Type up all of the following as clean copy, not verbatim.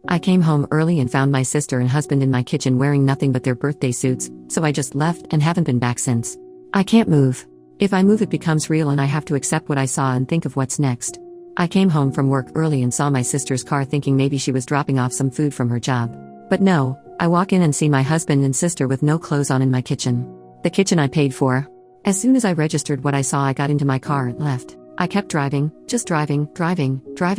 I came home early and found my sister and husband in my kitchen wearing nothing but their birthday suits, so I just left and haven't been back since. I can't move. If I move, it becomes real and I have to accept what I saw and think of what's next. I came home from work early and saw my sister's car, thinking maybe she was dropping off some food from her job. But no, I walk in and see my husband and sister with no clothes on in my kitchen. The kitchen I paid for. As soon as I registered what I saw, I got into my car and left. I kept driving, just driving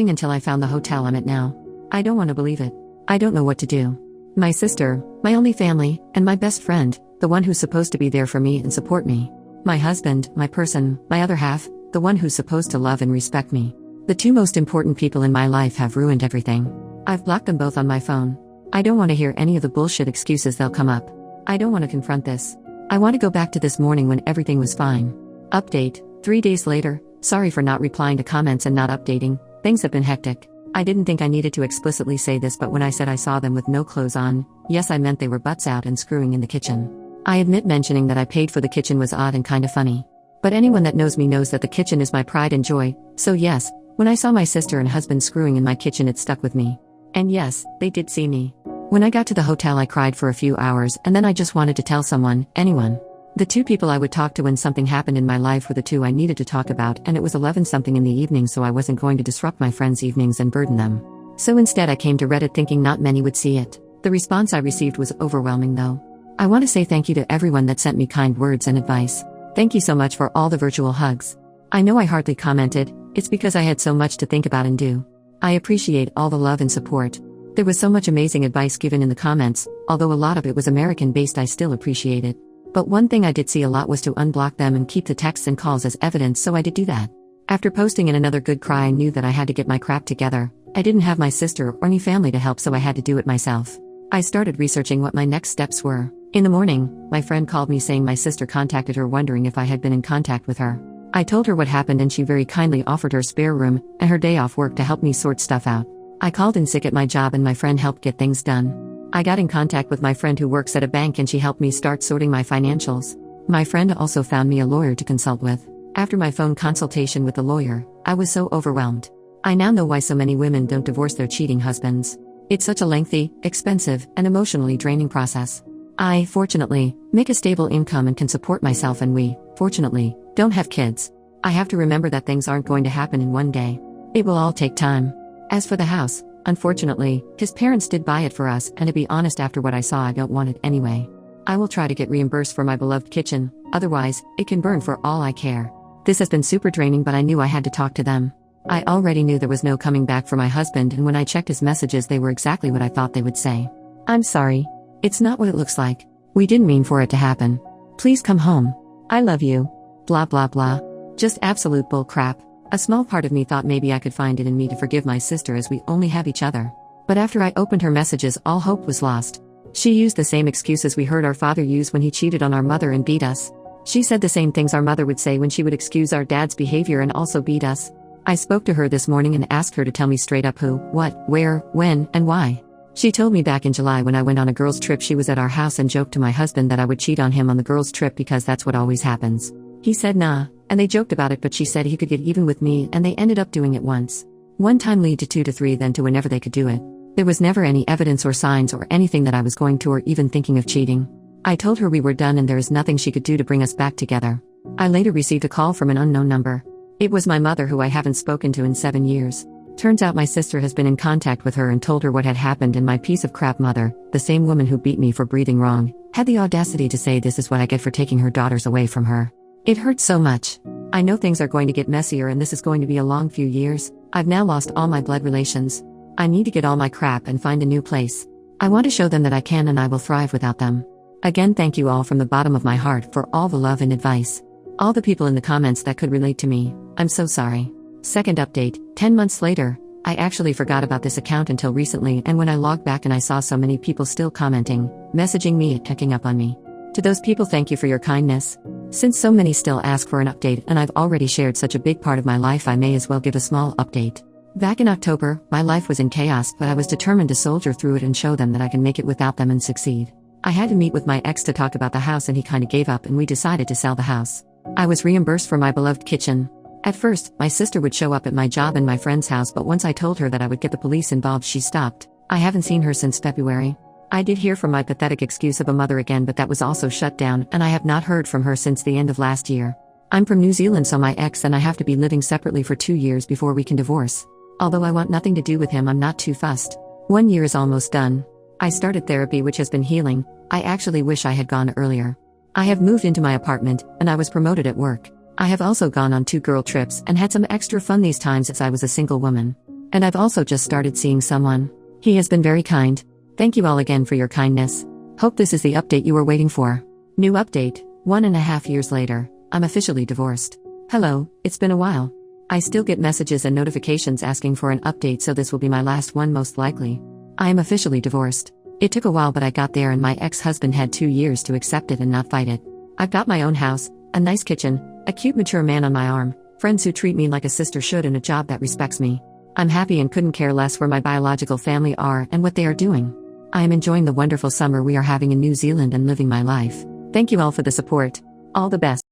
until I found the hotel I'm at now. I don't want to believe it. I don't know what to do. My sister, my only family, and my best friend, the one who's supposed to be there for me and support me. My husband, my person, my other half, the one who's supposed to love and respect me. The two most important people in my life have ruined everything. I've blocked them both on my phone. I don't want to hear any of the bullshit excuses they'll come up. I don't want to confront this. I want to go back to this morning when everything was fine. Update, 3 days later. Sorry for not replying to comments and not updating. Things have been hectic. I didn't think I needed to explicitly say this, but when I said I saw them with no clothes on, yes, I meant they were butts out and screwing in the kitchen. I admit mentioning that I paid for the kitchen was odd and kinda funny. But anyone that knows me knows that the kitchen is my pride and joy, so yes, when I saw my sister and husband screwing in my kitchen, it stuck with me. And yes, they did see me. When I got to the hotel, I cried for a few hours and then I just wanted to tell someone, anyone. The two people I would talk to when something happened in my life were the two I needed to talk about, and it was 11-something in the evening, so I wasn't going to disrupt my friends' evenings and burden them. So instead I came to Reddit thinking not many would see it. The response I received was overwhelming though. I want to say thank you to everyone that sent me kind words and advice. Thank you so much for all the virtual hugs. I know I hardly commented, it's because I had so much to think about and do. I appreciate all the love and support. There was so much amazing advice given in the comments, although a lot of it was American-based. I still appreciate it. But one thing I did see a lot was to unblock them and keep the texts and calls as evidence, so I did do that. After posting in another good cry, I knew that I had to get my crap together. I didn't have my sister or any family to help, so I had to do it myself. I started researching what my next steps were. In the morning, my friend called me saying my sister contacted her wondering if I had been in contact with her. I told her what happened and she very kindly offered her spare room and her day off work to help me sort stuff out. I called in sick at my job and my friend helped get things done. I got in contact with my friend who works at a bank and she helped me start sorting my financials. My friend also found me a lawyer to consult with. After my phone consultation with the lawyer, I was so overwhelmed. I now know why so many women don't divorce their cheating husbands. It's such a lengthy, expensive, and emotionally draining process. I, fortunately, make a stable income and can support myself, and we, fortunately, don't have kids. I have to remember that things aren't going to happen in one day. It will all take time. As for the house, unfortunately, his parents did buy it for us, and to be honest, after what I saw, I don't want it anyway. I will try to get reimbursed for my beloved kitchen, otherwise, it can burn for all I care. This has been super draining, but I knew I had to talk to them. I already knew there was no coming back for my husband, and when I checked his messages, they were exactly what I thought they would say. I'm sorry. It's not what it looks like. We didn't mean for it to happen. Please come home. I love you. Blah blah blah. Just absolute bull crap. A small part of me thought maybe I could find it in me to forgive my sister, as we only have each other. But after I opened her messages, all hope was lost. She used the same excuses we heard our father use when he cheated on our mother and beat us. She said the same things our mother would say when she would excuse our dad's behavior and also beat us. I spoke to her this morning and asked her to tell me straight up who, what, where, when, and why. She told me back in July when I went on a girls' trip she was at our house and joked to my husband that I would cheat on him on the girls' trip because that's what always happens. He said nah, and they joked about it, but she said he could get even with me, and they ended up doing it once. One time lead to 2 to 3, then to whenever they could do it. There was never any evidence or signs or anything that I was going to or even thinking of cheating. I told her we were done and there is nothing she could do to bring us back together. I later received a call from an unknown number. It was my mother, who I haven't spoken to in 7 years. Turns out my sister has been in contact with her and told her what had happened, and my piece of crap mother, the same woman who beat me for breathing wrong, had the audacity to say this is what I get for taking her daughters away from her. It hurts so much. I know things are going to get messier and this is going to be a long few years. I've now lost all my blood relations. I need to get all my crap and find a new place. I want to show them that I can and I will thrive without them. Again, thank you all from the bottom of my heart for all the love and advice. All the people in the comments that could relate to me, I'm so sorry. Second update, 10 months later. I actually forgot about this account until recently, and when I logged back and I saw so many people still commenting, messaging me, and checking up on me. To those people, thank you for your kindness. Since so many still ask for an update and I've already shared such a big part of my life, I may as well give a small update. Back in October, my life was in chaos, but I was determined to soldier through it and show them that I can make it without them and succeed. I had to meet with my ex to talk about the house, and he kinda gave up and we decided to sell the house. I was reimbursed for my beloved kitchen. At first, my sister would show up at my job and my friend's house, but once I told her that I would get the police involved, she stopped. I haven't seen her since February. I did hear from my pathetic excuse of a mother again, but that was also shut down, and I have not heard from her since the end of last year. I'm from New Zealand, so my ex and I have to be living separately for 2 years before we can divorce. Although I want nothing to do with him, I'm not too fussed. 1 year is almost done. I started therapy, which has been healing. I actually wish I had gone earlier. I have moved into my apartment, and I was promoted at work. I have also gone on 2 girl trips and had some extra fun these times as I was a single woman. And I've also just started seeing someone. He has been very kind. Thank you all again for your kindness. Hope this is the update you were waiting for. New update, 1.5 years later, I'm officially divorced. Hello, it's been a while. I still get messages and notifications asking for an update, so this will be my last one most likely. I am officially divorced. It took a while, but I got there, and my ex-husband had 2 years to accept it and not fight it. I've got my own house, a nice kitchen, a cute mature man on my arm, friends who treat me like a sister should, and a job that respects me. I'm happy and couldn't care less where my biological family are and what they are doing. I am enjoying the wonderful summer we are having in New Zealand and living my life. Thank you all for the support. All the best.